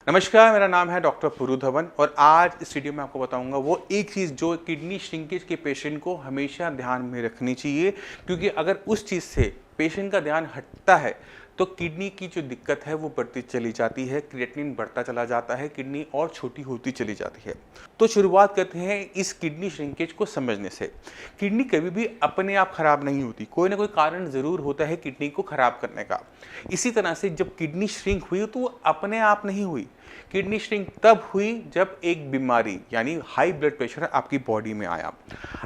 नमस्कार, मेरा नाम है डॉक्टर पुरु धवन और आज इस वीडियो में आपको बताऊंगा वो एक चीज़ जो किडनी श्रिंकेज के पेशेंट को हमेशा ध्यान में रखनी चाहिए, क्योंकि अगर उस चीज़ से पेशेंट का ध्यान हटता है तो किडनी की जो दिक्कत है वो बढ़ती चली जाती है, क्रिएटिनिन बढ़ता चला जाता है, किडनी और छोटी होती चली जाती है। तो शुरुआत करते हैं इस किडनी श्रिंकेज को समझने से। किडनी कभी भी अपने आप खराब नहीं होती, कोई ना कोई कारण ज़रूर होता है किडनी को खराब करने का। इसी तरह से जब किडनी श्रिंक हुई तो वो अपने आप नहीं हुई। किडनी श्रिंक तब हुई जब एक बीमारी यानी हाई ब्लड प्रेशर आपकी बॉडी में आया।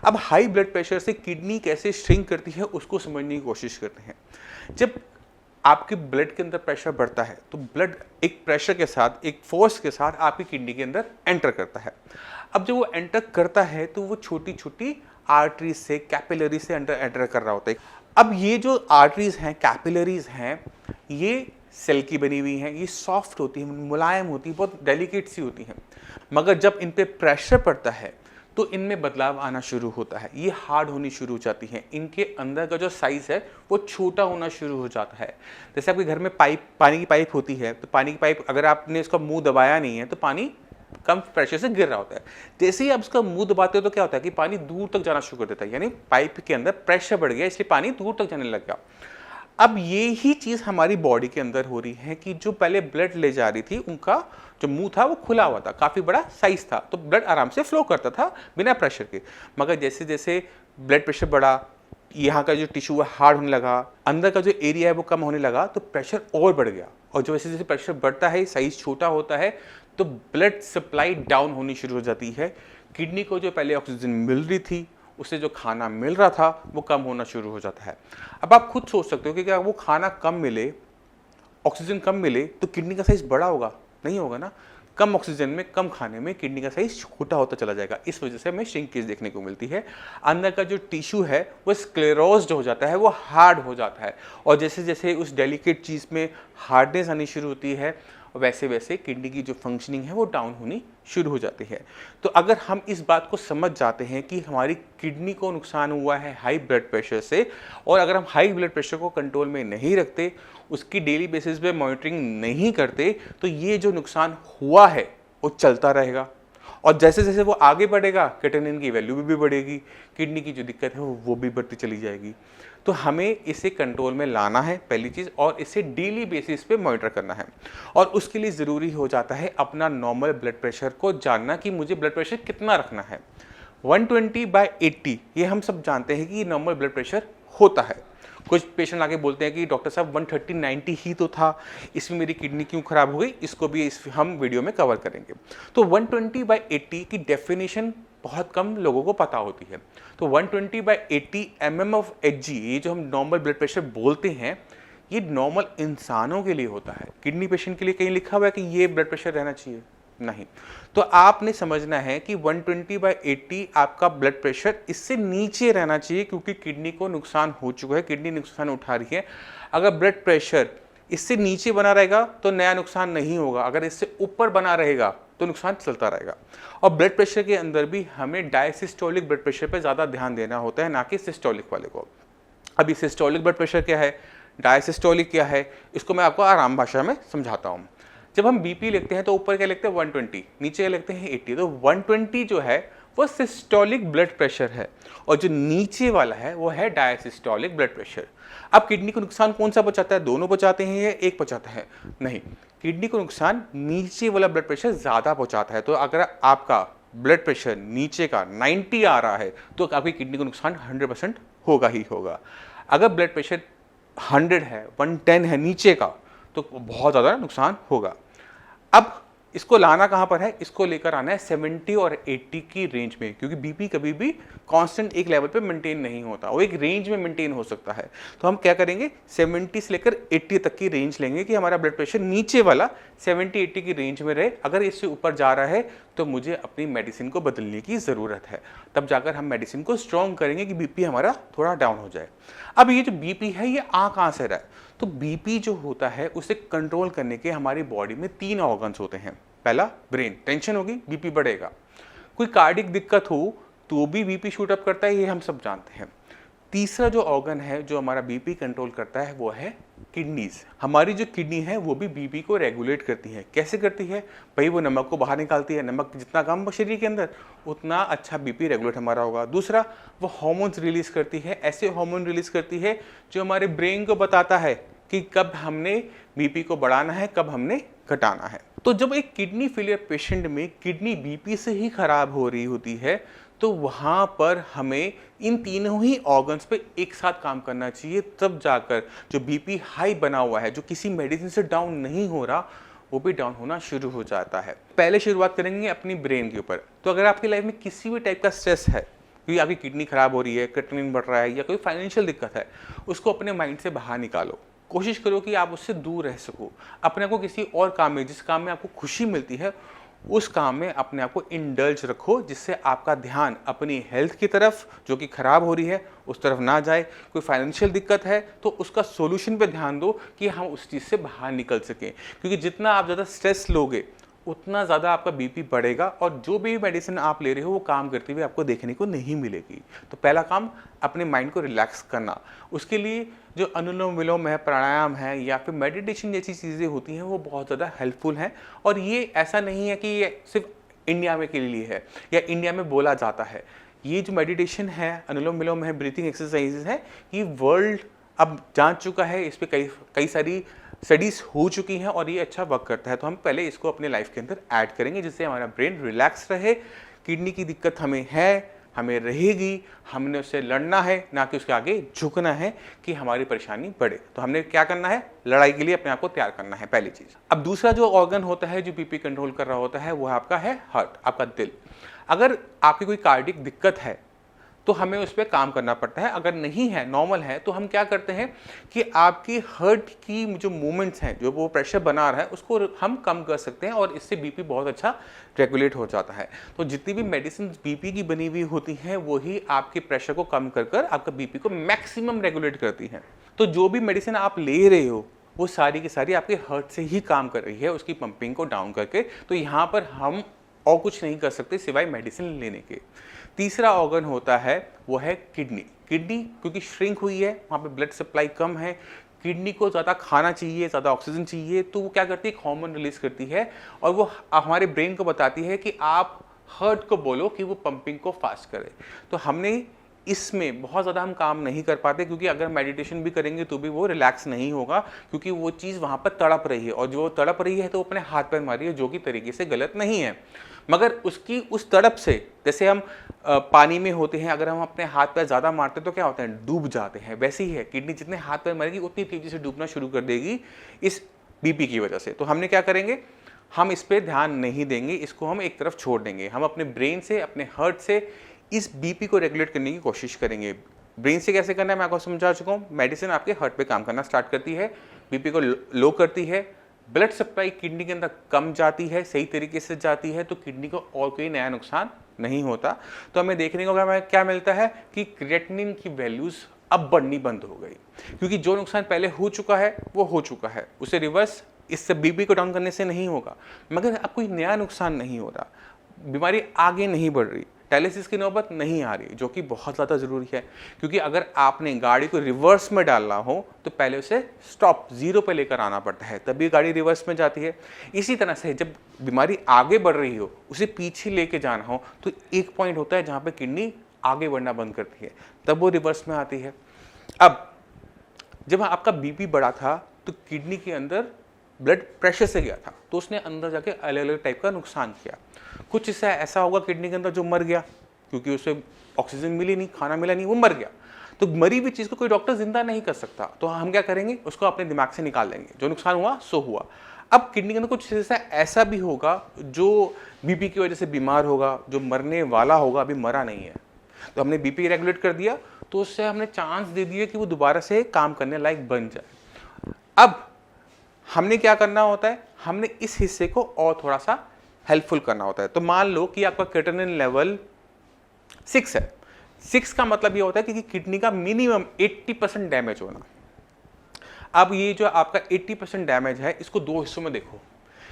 अब हाई ब्लड प्रेशर से किडनी कैसे श्रिंक करती है उसको समझने की कोशिश करते हैं। जब आपके ब्लड के अंदर प्रेशर बढ़ता है तो ब्लड एक प्रेशर के साथ, एक फोर्स के साथ आपकी किडनी के अंदर एंटर करता है। अब जब वो एंटर करता है तो वो छोटी छोटी आर्टरीज से, कैपिलरी से एंटर कर रहा होता है। अब ये जो आर्टरीज हैं, कैपिलरीज हैं, ये सेल की बनी हुई हैं, ये सॉफ्ट होती हैं, मुलायम होती हैं, बहुत डेलिकेट सी होती हैं। मगर जब इन पे प्रेशर पड़ता है तो इनमें बदलाव आना शुरू होता है, ये हार्ड होनी शुरू हो जाती हैं। इनके अंदर का जो साइज है वो छोटा होना शुरू हो जाता है। जैसे आपके घर में पानी की पाइप होती है, तो पानी की पाइप अगर आपने इसका मुंह दबाया नहीं है तो पानी कम प्रेशर से गिर रहा होता है। जैसे ही आप उसका मुंह दबाते हो तो क्या होता है कि पानी दूर तक जाना शुरू कर देता है, यानी पाइप के अंदर प्रेशर बढ़ गया, इसलिए पानी दूर तक जाने लग गया। अब ये ही चीज़ हमारी बॉडी के अंदर हो रही है कि जो पहले ब्लड ले जा रही थी उनका जो मुंह था वो खुला हुआ था, काफ़ी बड़ा साइज था, तो ब्लड आराम से फ्लो करता था बिना प्रेशर के। मगर जैसे जैसे ब्लड प्रेशर बढ़ा, यहाँ का जो टिश्यू है हार्ड होने लगा, अंदर का जो एरिया है वो कम होने लगा, तो प्रेशर और बढ़ गया। और जो जैसे जैसे प्रेशर बढ़ता है, साइज छोटा होता है, तो ब्लड सप्लाई डाउन होनी शुरू हो जाती है। किडनी को जो पहले ऑक्सीजन मिल रही थी, उससे जो खाना मिल रहा था वो कम होना शुरू हो जाता है। अब आप खुद सोच सकते हो कि क्या वो खाना कम मिले, ऑक्सीजन कम मिले तो किडनी का साइज बड़ा होगा? नहीं होगा ना। कम ऑक्सीजन में, कम खाने में किडनी का साइज छोटा होता चला जाएगा। इस वजह से हमें श्रिंकेज देखने को मिलती है। अंदर का जो टिश्यू है वो स्क्लेरोज्ड हो जाता है, वो हार्ड हो जाता है, और जैसे जैसे उस डेलिकेट चीज़ में हार्डनेस आनी शुरू होती है वैसे वैसे किडनी की जो फंक्शनिंग है वो डाउन होनी शुरू हो जाती है। तो अगर हम इस बात को समझ जाते हैं कि हमारी किडनी को नुकसान हुआ है हाई ब्लड प्रेशर से, और अगर हम हाई ब्लड प्रेशर को कंट्रोल में नहीं रखते, उसकी डेली बेसिस पे मॉनिटरिंग नहीं करते, तो ये जो नुकसान हुआ है वो चलता रहेगा। और जैसे जैसे वो आगे बढ़ेगा क्रिएटिनिन की वैल्यू भी बढ़ेगी, किडनी की जो दिक्कत है वो भी बढ़ती चली जाएगी। तो हमें इसे कंट्रोल में लाना है पहली चीज़, और इसे डेली बेसिस पे मॉनिटर करना है। और उसके लिए ज़रूरी हो जाता है अपना नॉर्मल ब्लड प्रेशर को जानना कि मुझे ब्लड प्रेशर कितना रखना है। 120/80 ये हम सब जानते हैं कि नॉर्मल ब्लड प्रेशर होता है। कुछ पेशेंट आके बोलते हैं कि डॉक्टर साहब 130/90 ही तो था, इसमें मेरी किडनी क्यों खराब हो गई, इसको भी हम वीडियो में कवर करेंगे। तो 120/80 की डेफिनेशन बहुत कम लोगों को पता होती है। तो 120/80 mm/Hg, ये जो हम नॉर्मल ब्लड प्रेशर बोलते हैं, ये नॉर्मल इंसानों के लिए होता है। किडनी पेशेंट के लिए कहीं लिखा हुआ है कि ये ब्लड प्रेशर रहना चाहिए? नहीं। तो आपने समझना है कि 120/80 आपका ब्लड प्रेशर इससे नीचे रहना चाहिए, क्योंकि किडनी को नुकसान हो चुका है, किडनी नुकसान उठा रही है। अगर ब्लड प्रेशर इससे नीचे बना रहेगा तो नया नुकसान नहीं होगा, अगर इससे ऊपर बना रहेगा तो नुकसान चलता रहेगा। और ब्लड प्रेशर के अंदर भी हमें डायसिस्टोलिक ब्लड प्रेशर पर ज़्यादा ध्यान देना होता है, ना कि सिस्टोलिक वाले को। अभी सिस्टोलिक ब्लड प्रेशर क्या है, डायसिस्टोलिक क्या है, इसको मैं आपको आराम भाषा में समझाता हूँ। जब हम बीपी लिखते हैं तो ऊपर क्या लिखते हैं 120, नीचे क्या लिखते हैं 80। तो 120 जो है वो सिस्टोलिक ब्लड प्रेशर है, और जो नीचे वाला है वो है डायसिस्टोलिक ब्लड प्रेशर। अब किडनी को नुकसान कौन सा पहुंचाता है? दोनों पहुंचाते हैं या एक पहुंचाता है? नहीं, किडनी को नुकसान नीचे वाला ब्लड प्रेशर ज़्यादा पहुंचाता है। तो अगर आपका ब्लड प्रेशर नीचे का 90 आ रहा है तो आपकी किडनी को नुकसान 100% होगा ही होगा। अगर ब्लड प्रेशर 100 है, 110 है नीचे का, तो बहुत ज़्यादा नुकसान होगा। अब इसको लाना कहाँ पर है? इसको लेकर आना है 70 और 80 की रेंज में, क्योंकि बीपी कभी भी कांस्टेंट एक लेवल पे मेंटेन नहीं होता, वो एक रेंज में मेंटेन हो सकता है। तो हम क्या करेंगे, 70 से लेकर 80 तक की रेंज लेंगे कि हमारा ब्लड प्रेशर नीचे वाला 70-80 की रेंज में रहे। अगर इससे ऊपर जा रहा है तो मुझे अपनी मेडिसिन को बदलने की ज़रूरत है, तब जाकर हम मेडिसिन को स्ट्रॉन्ग करेंगे कि बीपी हमारा थोड़ा डाउन हो जाए। अब ये जो बीपी है ये आ कहाँ से रहा है? तो बीपी जो होता है उसे कंट्रोल करने के हमारी बॉडी में 3 ऑर्गन्स होते हैं। पहला ब्रेन, टेंशन होगी बीपी बढ़ेगा। कोई कार्डिक दिक्कत हो तो भी बीपी शूट अप करता है, ये हम सब जानते हैं। तीसरा जो ऑर्गन है जो हमारा बीपी कंट्रोल करता है वो है किडनीज। हमारी जो किडनी है वो भी बीपी को रेगुलेट करती है। कैसे करती है भाई? वो नमक को बाहर निकालती है, नमक जितना कम शरीर के अंदर उतना अच्छा बीपी रेगुलेट हमारा होगा। दूसरा, वो हार्मोन्स रिलीज करती है, ऐसे हार्मोन रिलीज करती है जो हमारे ब्रेन को बताता है कि कब हमने बीपी को बढ़ाना है, कब हमने घटाना है। तो जब एक किडनी फेलियर पेशेंट में किडनी बीपी से ही खराब हो रही होती है तो वहाँ पर हमें इन तीनों ही ऑर्गन्स पे एक साथ काम करना चाहिए, तब जाकर जो बीपी हाई बना हुआ है, जो किसी मेडिसिन से डाउन नहीं हो रहा, वो भी डाउन होना शुरू हो जाता है। पहले शुरुआत करेंगे अपनी ब्रेन के ऊपर। तो अगर आपकी लाइफ में किसी भी टाइप का स्ट्रेस है, क्योंकि आपकी किडनी खराब हो रही है, क्रिएटिनिन बढ़ रहा है या कोई फाइनेंशियल दिक्कत है, उसको अपने माइंड से बाहर निकालो। कोशिश करो कि आप उससे दूर रह सको। अपने को किसी और काम में, जिस काम में आपको खुशी मिलती है, उस काम में अपने आप को इंडल्ज रखो, जिससे आपका ध्यान अपनी हेल्थ की तरफ जो कि खराब हो रही है उस तरफ ना जाए। कोई फाइनेंशियल दिक्कत है तो उसका सॉल्यूशन पे ध्यान दो कि हम उस चीज़ से बाहर निकल सकें, क्योंकि जितना आप ज़्यादा स्ट्रेस लोगे उतना ज़्यादा आपका बीपी बढ़ेगा और जो भी मेडिसिन आप ले रहे हो वो काम करती हुई आपको देखने को नहीं मिलेगी। तो पहला काम अपने माइंड को रिलैक्स करना। उसके लिए जो अनुलोम विलोम है, प्राणायाम है या फिर मेडिटेशन जैसी चीज़ें होती हैं वो बहुत ज़्यादा हेल्पफुल हैं। और ये ऐसा नहीं है कि ये सिर्फ इंडिया में के लिए है या इंडिया में बोला जाता है। ये जो मेडिटेशन है, अनुलोम विलोम है, ब्रीथिंग एक्सरसाइजेज है, ये वर्ल्ड अब जान चुका है। इस पर कई सारी स्टडीज़ हो चुकी हैं और ये अच्छा वर्क करता है। तो हम पहले इसको अपने लाइफ के अंदर ऐड करेंगे, जिससे हमारा ब्रेन रिलैक्स रहे। किडनी की दिक्कत हमें है, हमें रहेगी, हमने उससे लड़ना है, ना कि उसके आगे झुकना है कि हमारी परेशानी बढ़े। तो हमने क्या करना है? लड़ाई के लिए अपने आप को तैयार करना है, पहली चीज़। अब दूसरा जो ऑर्गन होता है जो बीपी कंट्रोल कर रहा होता है वो आपका है हार्ट, आपका दिल। अगर आपकी कोई कार्डिक दिक्कत है तो हमें उस पर काम करना पड़ता है। अगर नहीं है, नॉर्मल है, तो हम क्या करते हैं कि आपकी हार्ट की जो मूवमेंट्स हैं, जो वो प्रेशर बना रहा है, उसको हम कम कर सकते हैं और इससे बीपी बहुत अच्छा रेगुलेट हो जाता है। तो जितनी भी मेडिसिन बीपी की बनी हुई होती हैं वही आपके प्रेशर को कम कर कर आपका बीपी को मैक्सिमम रेगुलेट करती हैं। तो जो भी मेडिसिन आप ले रहे हो वो सारी की सारी आपके हार्ट से ही काम कर रही है, उसकी पंपिंग को डाउन करके। तो यहाँ पर हम और कुछ नहीं कर सकते सिवाय मेडिसिन लेने के। तीसरा ऑर्गन होता है वो है किडनी। किडनी क्योंकि श्रिंक हुई है, वहाँ पे ब्लड सप्लाई कम है, किडनी को ज़्यादा खाना चाहिए, ज़्यादा ऑक्सीजन चाहिए, तो वो क्या करती है? एक हार्मोन रिलीज करती है और वो हमारे ब्रेन को बताती है कि आप हार्ट को बोलो कि वो पंपिंग को फास्ट करे। तो हमने इसमें बहुत ज़्यादा हम काम नहीं कर पाते, क्योंकि अगर मेडिटेशन भी करेंगे तो भी वो रिलैक्स नहीं होगा, क्योंकि वो चीज़ वहाँ पर तड़प रही है और जो तड़प रही है तो अपने हाथ पैर मारी है, जो कि तरीके से गलत नहीं है। मगर उसकी उस तड़प से, जैसे हम पानी में होते हैं, अगर हम अपने हाथ पैर ज़्यादा मारते हैं तो क्या होता है? डूब जाते हैं। वैसे ही है, किडनी जितने हाथ पैर मारेगी उतनी तेज़ी से डूबना शुरू कर देगी इस बीपी की वजह से। तो हमने क्या करेंगे? हम इस पर ध्यान नहीं देंगे, इसको हम एक तरफ छोड़ देंगे। हम अपने ब्रेन से, अपने हार्ट से इस बीपी को रेगुलेट करने की कोशिश करेंगे। ब्रेन से कैसे करना है मैं आपको समझा चुका हूँ। मेडिसिन आपके हार्ट पे काम करना स्टार्ट करती है, बीपी को लो करती है, ब्लड सप्लाई किडनी के अंदर कम जाती है, सही तरीके से जाती है, तो किडनी को और कोई नया नुकसान नहीं होता। तो हमें देखने को क्या मिलता है कि क्रिएटिनिन की वैल्यूज़ अब बढ़नी बंद हो गई, क्योंकि जो नुकसान पहले हो चुका है वो हो चुका है, उसे रिवर्स इससे बीपी को डाउन करने से नहीं होगा। मगर अब कोई नया नुकसान नहीं हो रहा, बीमारी आगे नहीं बढ़ रही, डायलिसिस की नौबत नहीं आ रही, जो कि बहुत ज़्यादा ज़रूरी है। क्योंकि अगर आपने गाड़ी को रिवर्स में डालना हो तो पहले उसे स्टॉप जीरो पे लेकर आना पड़ता है, तभी गाड़ी रिवर्स में जाती है। इसी तरह से जब बीमारी आगे बढ़ रही हो, उसे पीछे लेके जाना हो, तो एक पॉइंट होता है जहाँ पे किडनी आगे बढ़ना बंद करती है, तब वो रिवर्स में आती है। अब जब आपका बीपी बढ़ा था तो किडनी के अंदर ब्लड प्रेशर से गया था, तो उसने अंदर जाके अलग अलग टाइप का नुकसान किया। कुछ हिस्सा ऐसा होगा किडनी के अंदर जो मर गया, क्योंकि उसे ऑक्सीजन मिली नहीं, खाना मिला नहीं, वो मर गया। तो मरी हुई चीज़ को कोई डॉक्टर जिंदा नहीं कर सकता, तो हम क्या करेंगे? उसको अपने दिमाग से निकाल देंगे, जो नुकसान हुआ सो हुआ। अब किडनी के अंदर कुछ हिस्सा ऐसा भी होगा जो बीपी की वजह से बीमार होगा, जो मरने वाला होगा, अभी मरा नहीं है। तो हमने बीपी रेगुलेट कर दिया, तो उससे हमने चांस दे दिया कि वो दोबारा से काम करने लायक बन जाए। अब हमने क्या करना होता है? हमने इस हिस्से को और थोड़ा सा हेल्पफुल करना होता है। तो मान लो कि आपका क्रिएटिनिन लेवल 6 है। 6 का मतलब ये होता है कि किडनी का मिनिमम 80% डैमेज होना। अब ये जो आपका 80% डैमेज है, इसको दो हिस्सों में देखो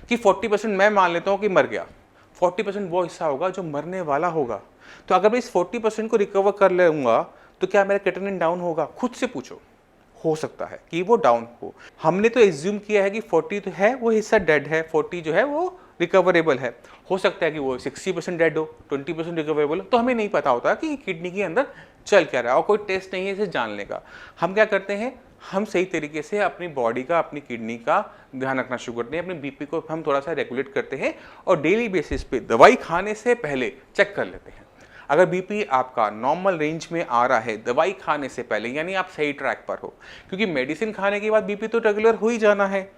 कि 40% मैं मान लेता हूं कि मर गया, 40% वो हिस्सा होगा जो मरने वाला होगा। तो अगर मैं इस 40% को रिकवर कर लूंगा तो क्या मेरा क्रिएटिनिन डाउन होगा? खुद से पूछो, हो सकता है कि वो डाउन हो। हमने तो एज्यूम किया है कि 40 तो है, वो हिस्सा डेड है, 40 जो है वो रिकवरेबल है। हो सकता है कि वो 60% डेड हो, 20% रिकवरेबल हो, तो हमें नहीं पता होता कि किडनी के अंदर चल क्या रहा है और कोई टेस्ट नहीं है इसे जानने का। हम क्या करते हैं, हम सही तरीके से अपनी बॉडी का, अपनी किडनी का ध्यान रखना शुरू करते हैं, अपने बीपी को हम थोड़ा सा रेगुलेट करते हैं और डेली बेसिस पे दवाई खाने से पहले चेक कर लेते हैं। अगर बीपी आपका नॉर्मल रेंज में आ रहा है दवाई खाने से पहले, यानी आप सही ट्रैक पर हो, क्योंकि मेडिसिन खाने के बाद बीपी तो रेगुलर हो ही जाना है,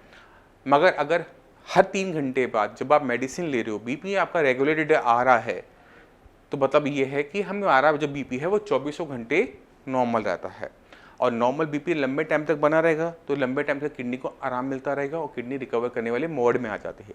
मगर अगर हर 3 घंटे बाद जब आप मेडिसिन ले रहे हो बीपी आपका रेगुलेटेड आ रहा है, तो मतलब ये है कि हमें आ रहा जो बीपी है वो 24 घंटे नॉर्मल रहता है। और नॉर्मल बीपी लंबे टाइम तक बना रहेगा तो लंबे टाइम तक किडनी को आराम मिलता रहेगा और किडनी रिकवर करने वाले मोड में आ जाती है।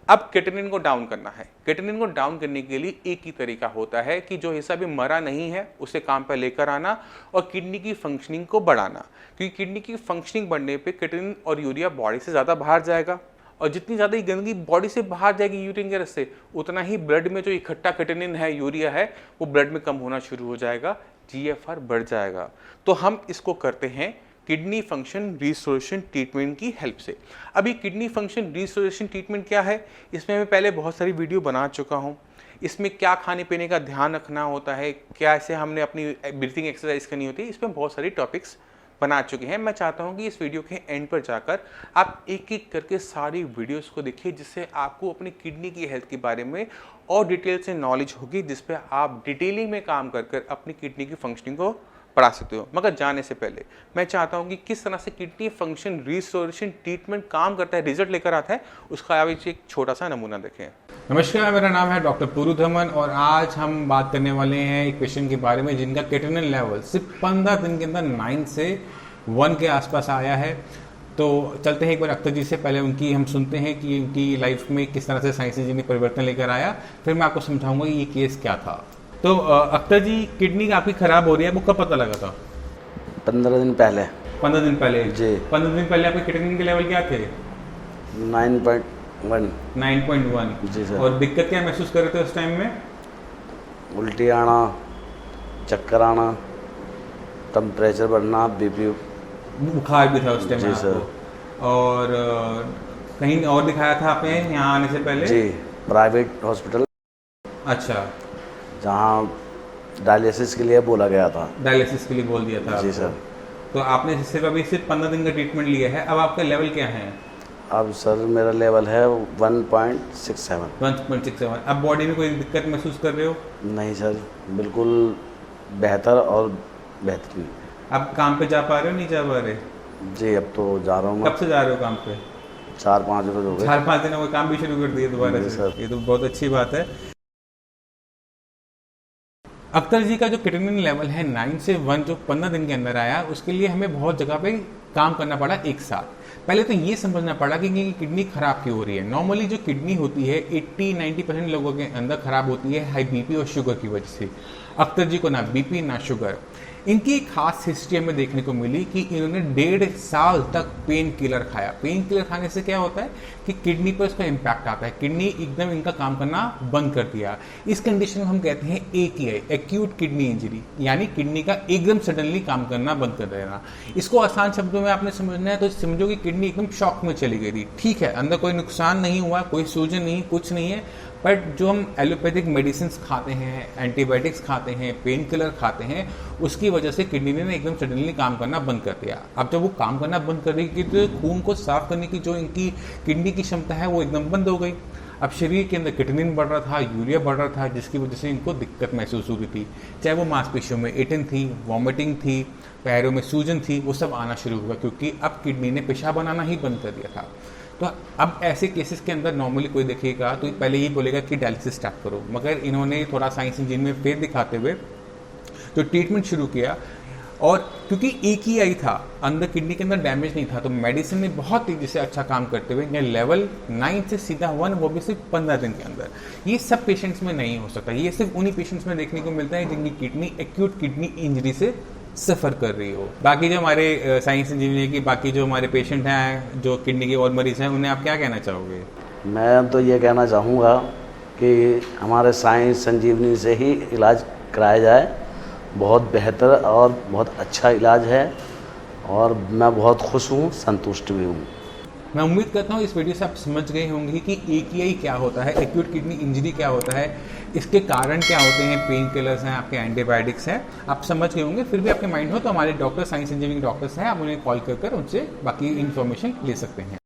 अब क्रिएटिनिन को डाउन करना है। क्रिएटिनिन को डाउन करने के लिए एक ही तरीका होता है कि जो हिस्सा भी मरा नहीं है उसे काम पर लेकर आना और किडनी की फंक्शनिंग को बढ़ाना, क्योंकि किडनी की फंक्शनिंग बढ़ने पर क्रिएटिनिन और यूरिया बॉडी से ज़्यादा बाहर जाएगा और जितनी ज़्यादा गंदगी बॉडी से बाहर जाएगी यूरिन के रस्ते, उतना ही ब्लड में जो इकट्ठा क्रिएटिनिन है, यूरिया है, वो ब्लड में कम होना शुरू हो जाएगा, GFR बढ़ जाएगा। तो हम इसको करते हैं किडनी फंक्शन रिस्टोरेशन ट्रीटमेंट की हेल्प से। अभी किडनी फंक्शन रिस्टोरेशन ट्रीटमेंट क्या है, इसमें मैं पहले बहुत सारी वीडियो बना चुका हूँ। इसमें क्या खाने पीने का ध्यान रखना होता है, क्या ऐसे हमने अपनी ब्रीथिंग एक्सरसाइज करनी होती है, इसमें बहुत सारी टॉपिक्स बना चुके हैं। मैं चाहता हूं कि इस वीडियो के एंड पर जाकर आप एक एक करके सारी वीडियोस को देखिए, जिससे आपको अपनी किडनी की हेल्थ के बारे में और डिटेल से नॉलेज होगी, जिस पे आप डिटेलिंग में काम कर कर अपनी किडनी की फंक्शनिंग को बढ़ा सकते हो। मगर जाने से पहले मैं चाहता हूं कि किस तरह से किडनी फंक्शन रिस्टोरेशन ट्रीटमेंट काम करता है, रिजल्ट लेकर आता है, उसका आप एक छोटा सा नमूना देखें। नमस्कार, मेरा नाम है डॉक्टर पुरुधमन और आज हम बात करने वाले हैं एक पेशेंट के बारे में जिनका क्रिएटिनिन लेवल सिर्फ 15 दिन के अंदर 9 से 1 के आसपास आया है। तो चलते हैं एक बार अख्तर जी से, पहले उनकी हम सुनते हैं कि उनकी लाइफ में किस तरह से साइंस इंजीनियरिंग परिवर्तन लेकर आया, फिर मैं आपको समझाऊंगा ये केस क्या था। तो अख्तर जी, किडनी आपकी खराब हो रही है, वो कब पता लगा था? 15 दिन पहले। 15 दिन पहले जी। 15 दिन पहले आपके क्रिएटिनिन के लेवल क्या थे? 9.1। 9.1 जी सर। और दिक्कत क्या महसूस कर रहे थे उस टाइम में? उल्टी आना, चक्कर आना, टेम्परेचर बढ़ना, बीपी, बुखार भी था उस टाइम में जी सर। आपको? और कहीं और दिखाया था आपने यहाँ आने से पहले? जी, प्राइवेट हॉस्पिटल। अच्छा, जहाँ डायलिसिस के लिए बोला गया था। डायलिसिस के लिए बोल दिया था जी आपको। सर। तो आपने सिर्फ 15 दिन का ट्रीटमेंट लिया है, अब आपका लेवल क्या है? अब सर मेरा लेवल है 1.67। 1.67। अब बॉडी में कोई दिक्कत महसूस कर रहे हो? नहीं सर, बिल्कुल बेहतर और बेहतरीन। अब काम पे जा पा रहे हो, नहीं जा पा रहे? जी, अब तो जा रहा हूँ। कब से जा रहे हो काम पे? 4-5 रोज हो गए। 4-5 दिन हो गए, काम भी शुरू कर दिए दोबारा जी से? सर। ये तो बहुत अच्छी बात है। अख्तर जी का जो क्रिएटिनिन लेवल है 9 से 1 जो 15 दिन के अंदर आया, उसके लिए हमें बहुत जगह पे काम करना पड़ा एक साथ। पहले तो ये समझना पड़ा कि किडनी खराब क्यों हो रही है। नॉर्मली जो किडनी होती है 80-90% लोगों के अंदर खराब होती है हाई बीपी और शुगर की वजह से। अख्तर जी को ना बीपी ना शुगर। इनकी एक खास हिस्ट्री हमें देखने को मिली कि इन्होंने 1.5 साल तक पेन किलर खाया। पेन किलर खाने से क्या होता है कि किडनी पर उसका इम्पैक्ट आता है, किडनी एकदम इनका काम करना बंद कर दिया। इस कंडीशन को हम कहते हैं AKI, एक्यूट किडनी इंजरी, यानी किडनी का एकदम सडनली काम करना बंद कर देना। इसको आसान शब्दों में आपने समझना है तो समझो कि किडनी एकदम शॉक में चली गई थी। ठीक है, अंदर कोई नुकसान नहीं हुआ, कोई सूजन नहीं, कुछ नहीं है, बट जो हम एलोपैथिक मेडिसिन खाते हैं, एंटीबायोटिक्स खाते हैं, पेन किलर खाते हैं, उसकी वजह से किडनी ने एकदम सडनली काम करना बंद कर दिया। अब जब वो काम करना बंद कर देगी तो खून को साफ करने की जो इनकी किडनी की क्षमता है वो एकदम बंद हो गई। अब शरीर के अंदर क्रिएटिनिन बढ़ रहा था, यूरिया बढ़ रहा था, जिसकी वजह से इनको दिक्कत महसूस हो रही थी। चाहे वो मांसपेशियों में एटिन थी, वॉमिटिंग थी, पैरों में सूजन थी, वो सब आना शुरू हुआ, क्योंकि अब किडनी ने पेशाब बनाना ही बंद कर दिया था। तो अब ऐसे केसेस के अंदर नॉर्मली कोई देखेगा तो पहले ही बोलेगा कि डायलिसिस स्टार्ट करो, मगर इन्होंने थोड़ा साइंस इंजीनियरिंग में फेर दिखाते हुए तो ट्रीटमेंट शुरू किया। और क्योंकि एक ही आई था, अंदर किडनी के अंदर डैमेज नहीं था, तो मेडिसिन ने बहुत तेजी से अच्छा काम करते हुए ये लेवल 9 से सीधा 1, वो भी सिर्फ 15 दिन के अंदर। ये सब पेशेंट्स में नहीं हो सकता, ये सिर्फ उन्हीं पेशेंट्स में देखने को मिलता है जिनकी किडनी एक्यूट किडनी इंजरी से सफ़र कर रही हो। बाकी जो हमारे साइंस इंजीनियर की बाकी जो हमारे पेशेंट हैं जो किडनी के और मरीज हैं, उन्हें आप क्या कहना चाहोगे? मैं तो ये कहना चाहूँगा कि हमारे साइंस संजीवनी से ही इलाज कराया जाए बहुत बेहतर और बहुत अच्छा इलाज है और मैं बहुत खुश हूँ, संतुष्ट भी हूँ। मैं उम्मीद करता हूँ इस वीडियो से आप समझ गए होंगे कि AKI क्या होता है, एक्यूट किडनी इंजरी क्या होता है, इसके कारण क्या होते हैं, पेन किलर्स हैं, आपके एंटीबायोटिक्स हैं, आप समझ गए होंगे। फिर भी आपके माइंड हो तो हमारे डॉक्टर, साइंस इंजीनियरिंग डॉक्टर्स हैं, आप उन्हें कॉल कर उनसे बाकी इन्फॉर्मेशन ले सकते हैं।